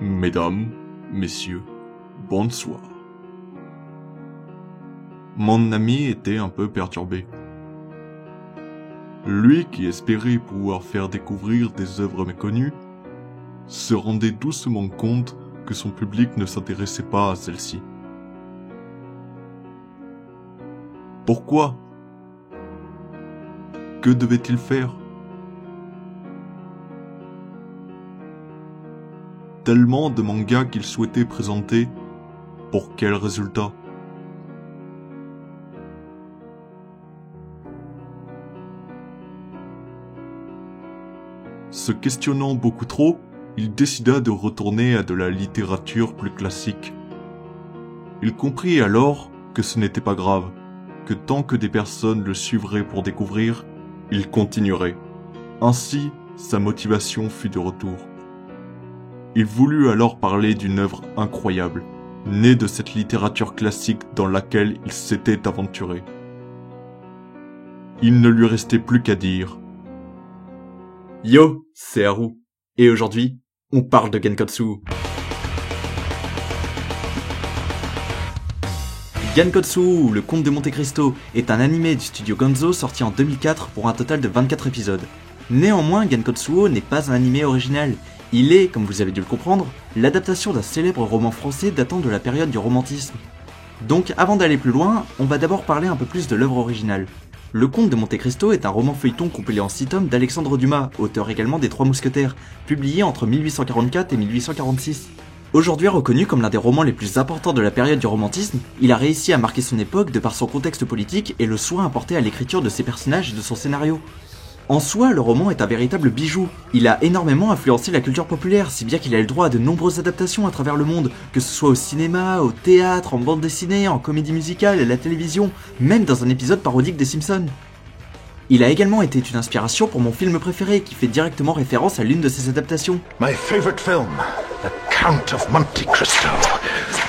Mesdames, messieurs, bonsoir. Mon ami était un peu perturbé. Lui qui espérait pouvoir faire découvrir des œuvres méconnues, se rendait doucement compte que son public ne s'intéressait pas à celles-ci. Pourquoi ? Que devait-il faire ? Tellement de mangas qu'il souhaitait présenter, pour quel résultat ? Se questionnant beaucoup trop, il décida de retourner à de la littérature plus classique. Il comprit alors que ce n'était pas grave, que tant que des personnes le suivraient pour découvrir, il continuerait. Ainsi, sa motivation fut de retour. Il voulut alors parler d'une œuvre incroyable, née de cette littérature classique dans laquelle il s'était aventuré. Il ne lui restait plus qu'à dire « Yo, c'est Haru, et aujourd'hui, on parle de Genkotsu ». Genkotsu, le Comte de Monte Cristo, est un animé du studio Gonzo sorti en 2004 pour un total de 24 épisodes. Néanmoins, Genkotsu n'est pas un animé original. Il est, comme vous avez dû le comprendre, l'adaptation d'un célèbre roman français datant de la période du romantisme. Donc avant d'aller plus loin, on va d'abord parler un peu plus de l'œuvre originale. Le Comte de Monte Cristo est un roman feuilleton compilé en 6 tomes d'Alexandre Dumas, auteur également des Trois Mousquetaires, publié entre 1844 et 1846. Aujourd'hui reconnu comme l'un des romans les plus importants de la période du romantisme, il a réussi à marquer son époque de par son contexte politique et le soin apporté à l'écriture de ses personnages et de son scénario. En soi, le roman est un véritable bijou. Il a énormément influencé la culture populaire, si bien qu'il a eu le droit à de nombreuses adaptations à travers le monde, que ce soit au cinéma, au théâtre, en bande dessinée, en comédie musicale, à la télévision, même dans un épisode parodique des Simpsons. Il a également été une inspiration pour mon film préféré, qui fait directement référence à l'une de ses adaptations. My favorite film, The Count of Monte Cristo,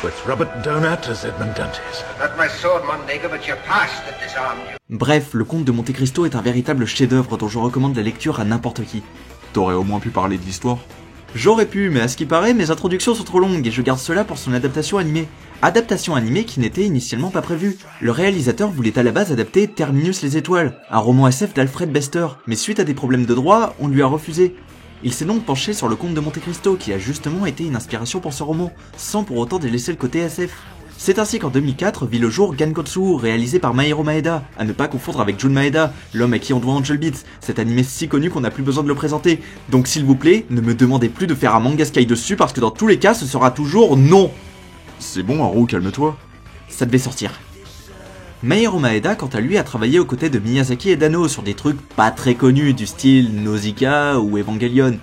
with Robert Donat as Edmund Dantes. Not my sword, Mondego, but your past that disarmed you. Bref, le Comte de Monte Cristo est un véritable chef-d'œuvre dont je recommande la lecture à n'importe qui. T'aurais au moins pu parler de l'histoire ? J'aurais pu, mais à ce qui paraît, mes introductions sont trop longues et je garde cela pour son adaptation animée. Adaptation animée qui n'était initialement pas prévue. Le réalisateur voulait à la base adapter Terminus les Étoiles, un roman SF d'Alfred Bester, mais suite à des problèmes de droit, on lui a refusé. Il s'est donc penché sur le Comte de Monte Cristo qui a justement été une inspiration pour ce roman, sans pour autant délaisser le côté SF. C'est ainsi qu'en 2004 vit le jour Genkotsu, réalisé par Maehiro Maeda, à ne pas confondre avec Jun Maeda, l'homme à qui on doit Angel Beats, cet animé si connu qu'on n'a plus besoin de le présenter. Donc s'il vous plaît, ne me demandez plus de faire un manga sky dessus parce que dans tous les cas ce sera toujours non. C'est bon Haru, calme-toi. Ça devait sortir. Maehiro Maeda, quant à lui, a travaillé aux côtés de Miyazaki et d'Ano sur des trucs pas très connus du style Nausicaa ou Evangelion.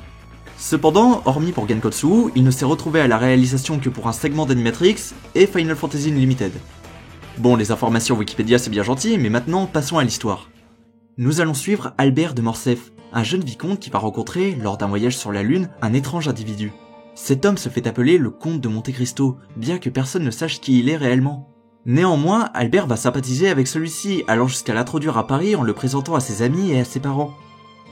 Cependant, hormis pour Genkotsu, il ne s'est retrouvé à la réalisation que pour un segment d'Animatrix et Final Fantasy Unlimited. Bon, les informations Wikipédia c'est bien gentil, mais maintenant passons à l'histoire. Nous allons suivre Albert de Morcerf, un jeune vicomte qui va rencontrer, lors d'un voyage sur la Lune, un étrange individu. Cet homme se fait appeler le Comte de Monte Cristo, bien que personne ne sache qui il est réellement. Néanmoins, Albert va sympathiser avec celui-ci, allant jusqu'à l'introduire à Paris en le présentant à ses amis et à ses parents.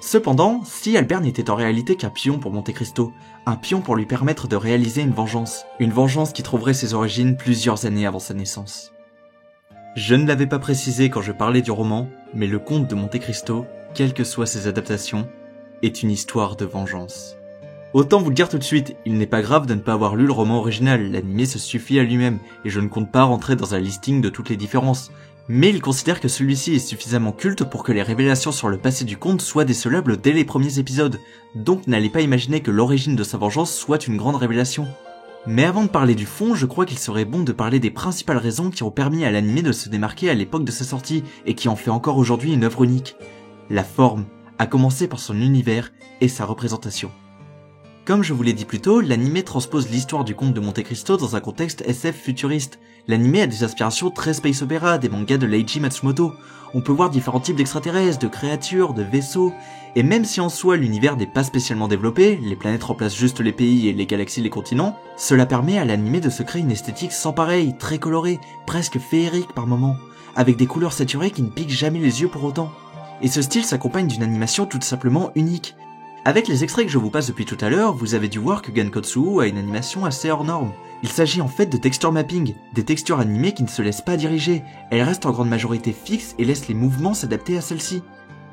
Cependant, si Albert n'était en réalité qu'un pion pour Monte Cristo, un pion pour lui permettre de réaliser une vengeance qui trouverait ses origines plusieurs années avant sa naissance. Je ne l'avais pas précisé quand je parlais du roman, mais le Comte de Monte Cristo, quelles que soient ses adaptations, est une histoire de vengeance. Autant vous le dire tout de suite, il n'est pas grave de ne pas avoir lu le roman original, l'animé se suffit à lui-même, et je ne compte pas rentrer dans un listing de toutes les différences. Mais il considère que celui-ci est suffisamment culte pour que les révélations sur le passé du conte soient décelables dès les premiers épisodes, donc n'allez pas imaginer que l'origine de sa vengeance soit une grande révélation. Mais avant de parler du fond, je crois qu'il serait bon de parler des principales raisons qui ont permis à l'anime de se démarquer à l'époque de sa sortie, et qui en fait encore aujourd'hui une œuvre unique. La forme, à commencer par son univers et sa représentation. Comme je vous l'ai dit plus tôt, l'anime transpose l'histoire du Comte de Monte Cristo dans un contexte SF futuriste. L'anime a des inspirations très space opéra, des mangas de Leiji Matsumoto. On peut voir différents types d'extraterrestres, de créatures, de vaisseaux, et même si en soi l'univers n'est pas spécialement développé, les planètes remplacent juste les pays et les galaxies les continents, cela permet à l'anime de se créer une esthétique sans pareil, très colorée, presque féerique par moments, avec des couleurs saturées qui ne piquent jamais les yeux pour autant. Et ce style s'accompagne d'une animation tout simplement unique. Avec les extraits que je vous passe depuis tout à l'heure, vous avez dû voir que Gankotsuou a une animation assez hors norme. Il s'agit en fait de texture mapping, des textures animées qui ne se laissent pas diriger, elles restent en grande majorité fixes et laissent les mouvements s'adapter à celles-ci.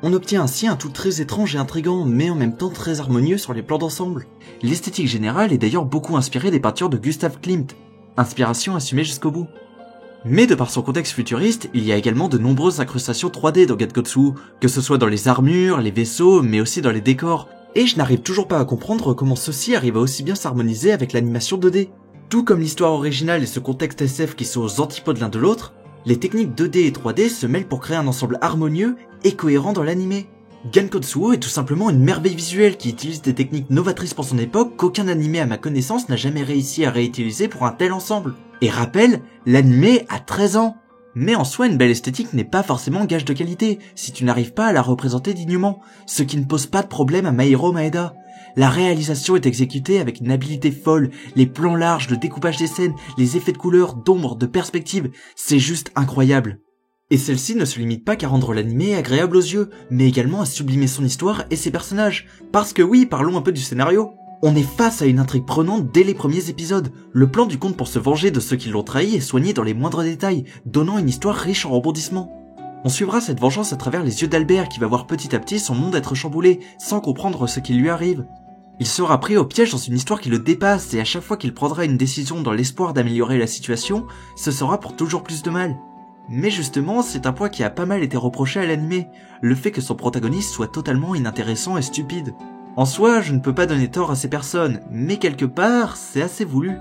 On obtient ainsi un tout très étrange et intrigant, mais en même temps très harmonieux sur les plans d'ensemble. L'esthétique générale est d'ailleurs beaucoup inspirée des peintures de Gustav Klimt, inspiration assumée jusqu'au bout. Mais de par son contexte futuriste, il y a également de nombreuses incrustations 3D dans Gankotsuou, que ce soit dans les armures, les vaisseaux, mais aussi dans les décors, et je n'arrive toujours pas à comprendre comment ceci arrive à aussi bien s'harmoniser avec l'animation 2D. Tout comme l'histoire originale et ce contexte SF qui sont aux antipodes l'un de l'autre, les techniques 2D et 3D se mêlent pour créer un ensemble harmonieux et cohérent dans l'animé. Gankotsuou est tout simplement une merveille visuelle qui utilise des techniques novatrices pour son époque qu'aucun animé à ma connaissance n'a jamais réussi à réutiliser pour un tel ensemble. Et rappel, l'animé a 13 ans. Mais en soi, une belle esthétique n'est pas forcément gage de qualité si tu n'arrives pas à la représenter dignement, ce qui ne pose pas de problème à Maehiro Maeda. La réalisation est exécutée avec une habileté folle, les plans larges, le découpage des scènes, les effets de couleurs, d'ombre, de perspective, c'est juste incroyable. Et celle-ci ne se limite pas qu'à rendre l'animé agréable aux yeux, mais également à sublimer son histoire et ses personnages. Parce que oui, parlons un peu du scénario. On est face à une intrigue prenante dès les premiers épisodes. Le plan du conte pour se venger de ceux qui l'ont trahi est soigné dans les moindres détails, donnant une histoire riche en rebondissements. On suivra cette vengeance à travers les yeux d'Albert qui va voir petit à petit son monde être chamboulé, sans comprendre ce qui lui arrive. Il sera pris au piège dans une histoire qui le dépasse et à chaque fois qu'il prendra une décision dans l'espoir d'améliorer la situation, ce sera pour toujours plus de mal. Mais justement, c'est un point qui a pas mal été reproché à l'anime, le fait que son protagoniste soit totalement inintéressant et stupide. En soi, je ne peux pas donner tort à ces personnes, mais quelque part, c'est assez voulu.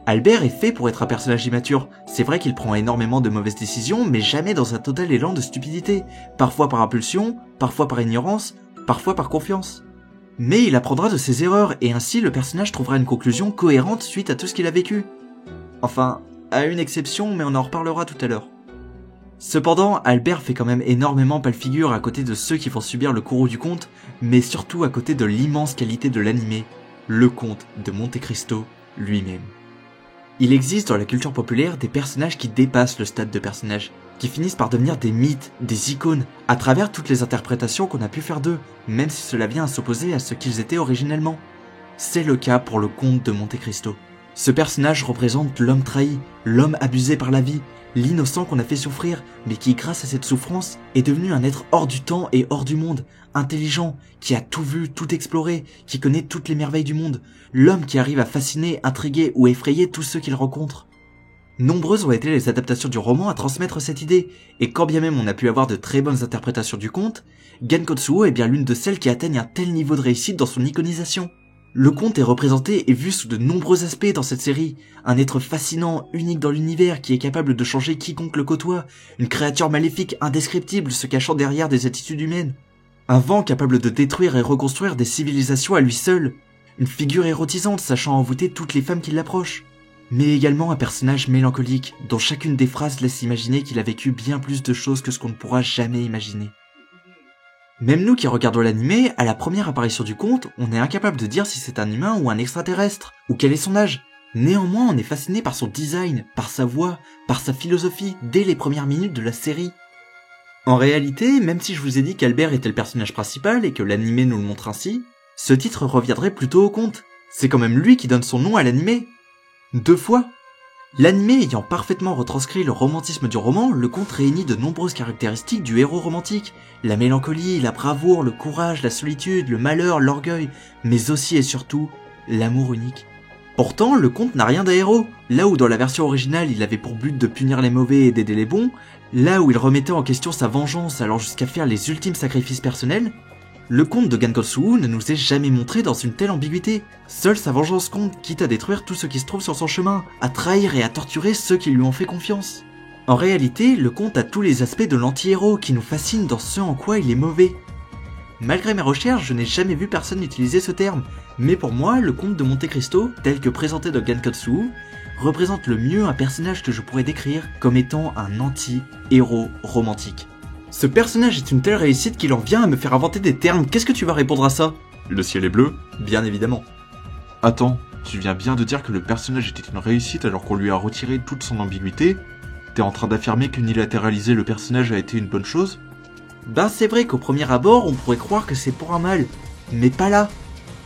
Albert est fait pour être un personnage immature, c'est vrai qu'il prend énormément de mauvaises décisions, mais jamais dans un total élan de stupidité, parfois par impulsion, parfois par ignorance, parfois par confiance. Mais il apprendra de ses erreurs, et ainsi le personnage trouvera une conclusion cohérente suite à tout ce qu'il a vécu. Enfin, à une exception, mais on en reparlera tout à l'heure. Cependant, Albert fait quand même énormément pâle figure à côté de ceux qui font subir le courroux du conte, mais surtout à côté de l'immense qualité de l'animé, le conte de Monte Cristo lui-même. Il existe dans la culture populaire des personnages qui dépassent le stade de personnages, qui finissent par devenir des mythes, des icônes, à travers toutes les interprétations qu'on a pu faire d'eux, même si cela vient à s'opposer à ce qu'ils étaient originellement. C'est le cas pour le conte de Monte Cristo. Ce personnage représente l'homme trahi, l'homme abusé par la vie, l'innocent qu'on a fait souffrir, mais qui, grâce à cette souffrance, est devenu un être hors du temps et hors du monde, intelligent, qui a tout vu, tout exploré, qui connaît toutes les merveilles du monde, l'homme qui arrive à fasciner, intriguer ou effrayer tous ceux qu'il rencontre. Nombreuses ont été les adaptations du roman à transmettre cette idée, et quand bien même on a pu avoir de très bonnes interprétations du conte, Gankotsuou est bien l'une de celles qui atteignent un tel niveau de réussite dans son iconisation. Le conte est représenté et vu sous de nombreux aspects dans cette série. Un être fascinant, unique dans l'univers, qui est capable de changer quiconque le côtoie. Une créature maléfique, indescriptible, se cachant derrière des attitudes humaines. Un vent capable de détruire et reconstruire des civilisations à lui seul. Une figure érotisante sachant envoûter toutes les femmes qui l'approchent. Mais également un personnage mélancolique, dont chacune des phrases laisse imaginer qu'il a vécu bien plus de choses que ce qu'on ne pourra jamais imaginer. Même nous qui regardons l'animé, à la première apparition du conte, on est incapable de dire si c'est un humain ou un extraterrestre, ou quel est son âge. Néanmoins, on est fasciné par son design, par sa voix, par sa philosophie, dès les premières minutes de la série. En réalité, même si je vous ai dit qu'Albert était le personnage principal et que l'animé nous le montre ainsi, ce titre reviendrait plutôt au conte. C'est quand même lui qui donne son nom à l'animé. 2 fois. L'animé ayant parfaitement retranscrit le romantisme du roman, le conte réunit de nombreuses caractéristiques du héros romantique. La mélancolie, la bravoure, le courage, la solitude, le malheur, l'orgueil, mais aussi et surtout, l'amour unique. Pourtant, le conte n'a rien d'un héros. Là où dans la version originale, il avait pour but de punir les mauvais et d'aider les bons, là où il remettait en question sa vengeance allant jusqu'à faire les ultimes sacrifices personnels, le conte de Gankotsuou ne nous est jamais montré dans une telle ambiguïté. Seule sa vengeance compte, quitte à détruire tout ce qui se trouve sur son chemin, à trahir et à torturer ceux qui lui ont fait confiance. En réalité, le conte a tous les aspects de l'anti-héros qui nous fascinent dans ce en quoi il est mauvais. Malgré mes recherches, je n'ai jamais vu personne utiliser ce terme, mais pour moi, le conte de Monte Cristo, tel que présenté dans Gankotsuou, représente le mieux un personnage que je pourrais décrire comme étant un anti-héros romantique. Ce personnage est une telle réussite qu'il en vient à me faire inventer des termes. Qu'est-ce que tu vas répondre à ça? Le ciel est bleu? Bien évidemment. Attends, tu viens bien de dire que le personnage était une réussite alors qu'on lui a retiré toute son ambiguïté? T'es en train d'affirmer qu'unilatéraliser le personnage a été une bonne chose? Ben c'est vrai qu'au premier abord, on pourrait croire que c'est pour un mal. Mais pas là.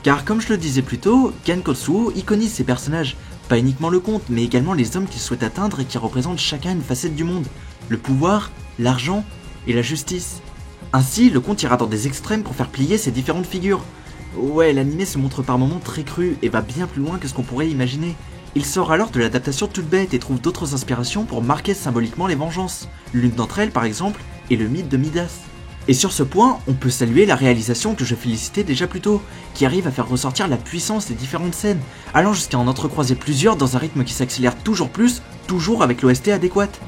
Car comme je le disais plus tôt, Gankotsuo iconise ses personnages, pas uniquement le conte, mais également les hommes qu'il souhaite atteindre et qui représentent chacun une facette du monde, le pouvoir, l'argent et la justice. Ainsi, le conte ira dans des extrêmes pour faire plier ces différentes figures. Ouais, l'anime se montre par moments très cru et va bien plus loin que ce qu'on pourrait imaginer. Il sort alors de l'adaptation toute bête et trouve d'autres inspirations pour marquer symboliquement les vengeances. L'une d'entre elles, par exemple, est le mythe de Midas. Et sur ce point, on peut saluer la réalisation que je félicitais déjà plus tôt, qui arrive à faire ressortir la puissance des différentes scènes, allant jusqu'à en entrecroiser plusieurs dans un rythme qui s'accélère toujours plus, toujours avec l'OST adéquate.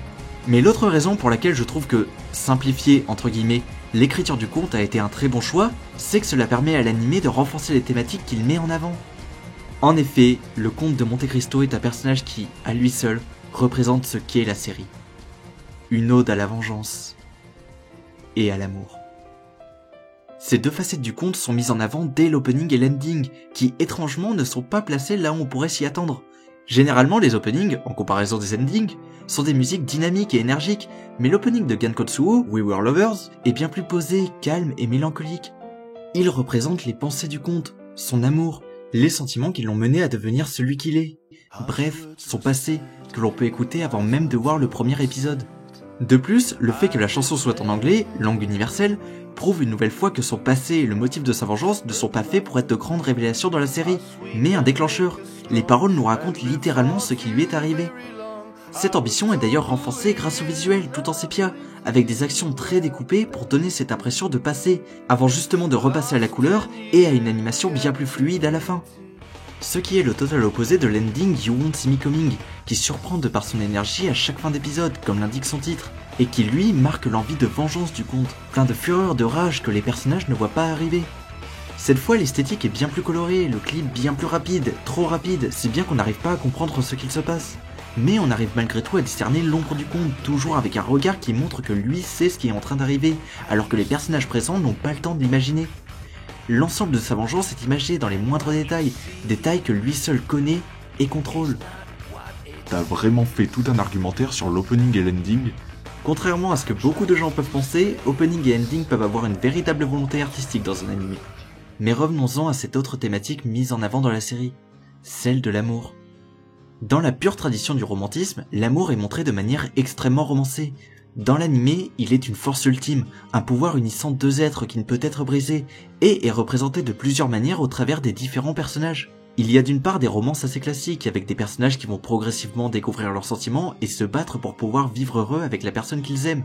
Mais l'autre raison pour laquelle je trouve que, simplifier entre guillemets, l'écriture du conte a été un très bon choix, c'est que cela permet à l'anime de renforcer les thématiques qu'il met en avant. En effet, le comte de Monte Cristo est un personnage qui, à lui seul, représente ce qu'est la série. Une ode à la vengeance et à l'amour. Ces deux facettes du conte sont mises en avant dès l'opening et l'ending, qui étrangement ne sont pas placées là où on pourrait s'y attendre. Généralement, les openings, en comparaison des endings, sont des musiques dynamiques et énergiques, mais l'opening de Gankotsuo, We Were Lovers, est bien plus posé, calme et mélancolique. Il représente les pensées du conte, son amour, les sentiments qui l'ont mené à devenir celui qu'il est. Bref, son passé, que l'on peut écouter avant même de voir le premier épisode. De plus, le fait que la chanson soit en anglais, langue universelle, prouve une nouvelle fois que son passé et le motif de sa vengeance ne sont pas faits pour être de grandes révélations dans la série, mais un déclencheur. Les paroles nous racontent littéralement ce qui lui est arrivé. Cette ambition est d'ailleurs renforcée grâce au visuel tout en sépia, avec des actions très découpées pour donner cette impression de passé, avant justement de repasser à la couleur et à une animation bien plus fluide à la fin. Ce qui est le total opposé de l'ending You Won't See Me Coming, qui surprend de par son énergie à chaque fin d'épisode, comme l'indique son titre, et qui lui marque l'envie de vengeance du conte, plein de fureur, de rage que les personnages ne voient pas arriver. Cette fois l'esthétique est bien plus colorée, le clip bien plus rapide, trop rapide, si bien qu'on n'arrive pas à comprendre ce qu'il se passe. Mais on arrive malgré tout à discerner l'ombre du conte, toujours avec un regard qui montre que lui sait ce qui est en train d'arriver, alors que les personnages présents n'ont pas le temps de l'imaginer. L'ensemble de sa vengeance est imagé dans les moindres détails, détails que lui seul connaît et contrôle. T'as vraiment fait tout un argumentaire sur l'opening et l'ending? Contrairement à ce que beaucoup de gens peuvent penser, opening et ending peuvent avoir une véritable volonté artistique dans un anime. Mais revenons-en à cette autre thématique mise en avant dans la série, celle de l'amour. Dans la pure tradition du romantisme, l'amour est montré de manière extrêmement romancée. Dans l'anime, il est une force ultime, un pouvoir unissant deux êtres qui ne peut être brisé, et est représenté de plusieurs manières au travers des différents personnages. Il y a d'une part des romances assez classiques, avec des personnages qui vont progressivement découvrir leurs sentiments et se battre pour pouvoir vivre heureux avec la personne qu'ils aiment.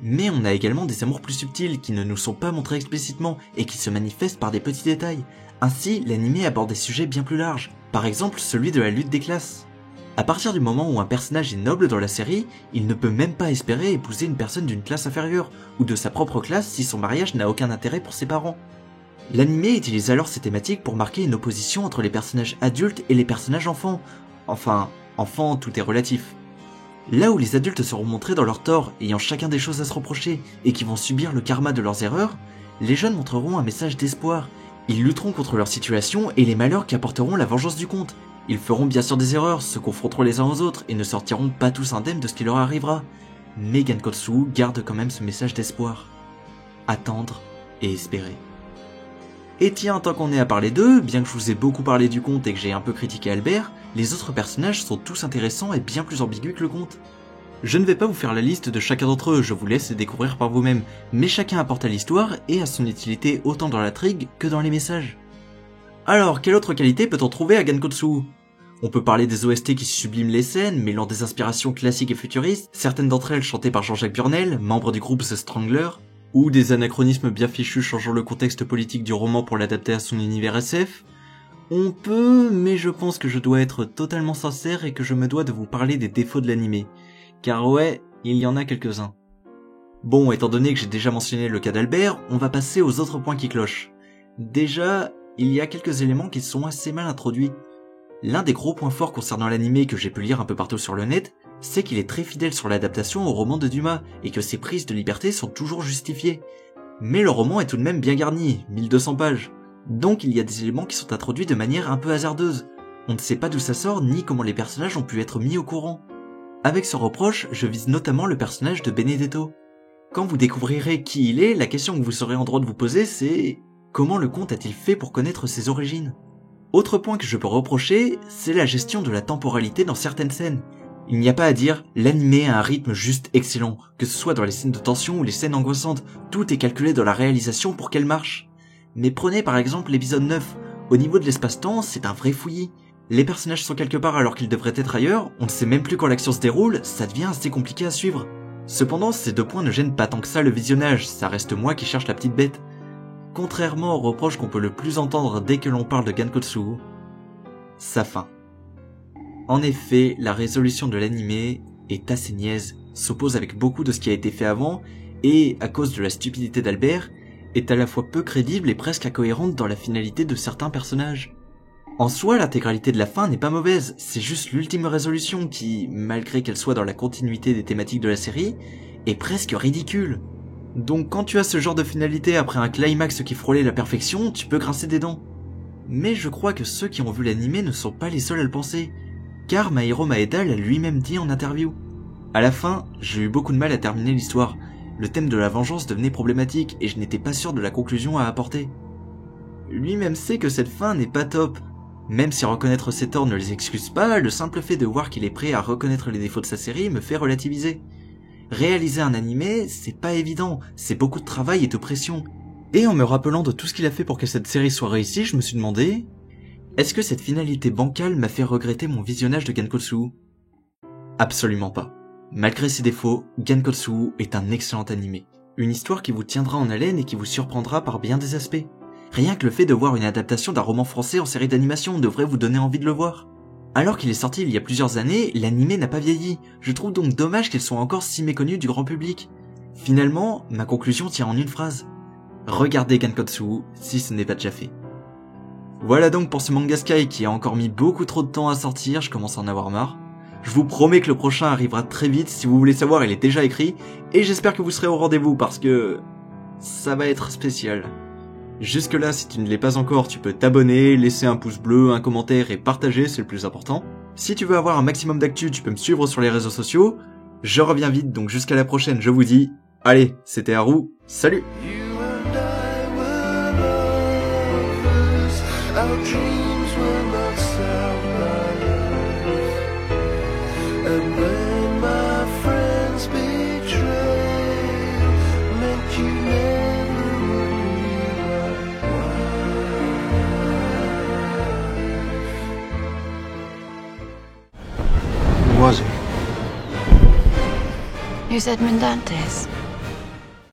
Mais on a également des amours plus subtils, qui ne nous sont pas montrés explicitement, et qui se manifestent par des petits détails. Ainsi, l'anime aborde des sujets bien plus larges, par exemple celui de la lutte des classes. À partir du moment où un personnage est noble dans la série, il ne peut même pas espérer épouser une personne d'une classe inférieure, ou de sa propre classe si son mariage n'a aucun intérêt pour ses parents. L'anime utilise alors ces thématiques pour marquer une opposition entre les personnages adultes et les personnages enfants. Enfin, enfants, tout est relatif. Là où les adultes seront montrés dans leur tort, ayant chacun des choses à se reprocher, et qui vont subir le karma de leurs erreurs, les jeunes montreront un message d'espoir. Ils lutteront contre leur situation et les malheurs qui apporteront la vengeance du conte. Ils feront bien sûr des erreurs, se confronteront les uns aux autres et ne sortiront pas tous indemnes de ce qui leur arrivera. Mais Gankotsuo garde quand même ce message d'espoir. Attendre et espérer. Et tiens, tant qu'on est à parler d'eux, bien que je vous ai beaucoup parlé du conte et que j'ai un peu critiqué Albert, les autres personnages sont tous intéressants et bien plus ambigus que le conte. Je ne vais pas vous faire la liste de chacun d'entre eux, je vous laisse les découvrir par vous-même, mais chacun apporte à l'histoire et a son utilité autant dans l'intrigue que dans les messages. Alors, quelle autre qualité peut-on trouver à Gankotsuo ? On peut parler des OST qui subliment les scènes, mêlant des inspirations classiques et futuristes, certaines d'entre elles chantées par Jean-Jacques Burnel, membre du groupe The Stranglers, ou des anachronismes bien fichus changeant le contexte politique du roman pour l'adapter à son univers SF. On peut, mais je pense que je dois être totalement sincère et que je me dois de vous parler des défauts de l'anime. Car ouais, il y en a quelques-uns. Bon, étant donné que j'ai déjà mentionné le cas d'Albert, on va passer aux autres points qui clochent. Déjà, il y a quelques éléments qui sont assez mal introduits. L'un des gros points forts concernant l'anime que j'ai pu lire un peu partout sur le net, c'est qu'il est très fidèle sur l'adaptation au roman de Dumas, et que ses prises de liberté sont toujours justifiées. Mais le roman est tout de même bien garni, 1200 pages. Donc il y a des éléments qui sont introduits de manière un peu hasardeuse. On ne sait pas d'où ça sort, ni comment les personnages ont pu être mis au courant. Avec ce reproche, je vise notamment le personnage de Benedetto. Quand vous découvrirez qui il est, la question que vous serez en droit de vous poser c'est... comment le conte a-t-il fait pour connaître ses origines? Autre point que je peux reprocher, c'est la gestion de la temporalité dans certaines scènes. Il n'y a pas à dire, l'anime a un rythme juste excellent, que ce soit dans les scènes de tension ou les scènes angoissantes, tout est calculé dans la réalisation pour qu'elle marche. Mais prenez par exemple l'épisode 9, au niveau de l'espace-temps, c'est un vrai fouillis. Les personnages sont quelque part alors qu'ils devraient être ailleurs, on ne sait même plus quand l'action se déroule, ça devient assez compliqué à suivre. Cependant, ces deux points ne gênent pas tant que ça le visionnage, ça reste moi qui cherche la petite bête. Contrairement aux reproches qu'on peut le plus entendre dès que l'on parle de Gankotsu, sa fin. En effet, la résolution de l'anime est assez niaise, s'oppose avec beaucoup de ce qui a été fait avant, et, à cause de la stupidité d'Albert, est à la fois peu crédible et presque incohérente dans la finalité de certains personnages. En soi, l'intégralité de la fin n'est pas mauvaise, c'est juste l'ultime résolution qui, malgré qu'elle soit dans la continuité des thématiques de la série, est presque ridicule. Donc quand tu as ce genre de finalité après un climax qui frôlait la perfection, tu peux grincer des dents. Mais je crois que ceux qui ont vu l'anime ne sont pas les seuls à le penser, car Mahiro Maeda l'a lui-même dit en interview. À la fin, j'ai eu beaucoup de mal à terminer l'histoire, le thème de la vengeance devenait problématique et je n'étais pas sûr de la conclusion à apporter. Lui-même sait que cette fin n'est pas top. Même si reconnaître ses torts ne les excuse pas, le simple fait de voir qu'il est prêt à reconnaître les défauts de sa série me fait relativiser. Réaliser un animé, c'est pas évident, c'est beaucoup de travail et de pression. Et en me rappelant de tout ce qu'il a fait pour que cette série soit réussie, je me suis demandé, est-ce que cette finalité bancale m'a fait regretter mon visionnage de Gankotsu? Absolument pas. Malgré ses défauts, Gankotsu est un excellent animé. Une histoire qui vous tiendra en haleine et qui vous surprendra par bien des aspects. Rien que le fait de voir une adaptation d'un roman français en série d'animation devrait vous donner envie de le voir. Alors qu'il est sorti il y a plusieurs années, l'anime n'a pas vieilli. Je trouve donc dommage qu'il soit encore si méconnu du grand public. Finalement, ma conclusion tient en une phrase. Regardez Gankotsu si ce n'est pas déjà fait. Voilà donc pour ce Manga Sky qui a encore mis beaucoup trop de temps à sortir, je commence à en avoir marre. Je vous promets que le prochain arrivera très vite, si vous voulez savoir il est déjà écrit, et j'espère que vous serez au rendez-vous parce que ça va être spécial. Jusque là, si tu ne l'es pas encore, tu peux t'abonner, laisser un pouce bleu, un commentaire et partager, c'est le plus important. Si tu veux avoir un maximum d'actu, tu peux me suivre sur les réseaux sociaux. Je reviens vite, donc jusqu'à la prochaine, je vous dis, allez, c'était Haru, salut! Our dreams were not separated, and when my friends betrayed, meant you never realized why. Who was he? Who's Edmund Dantes?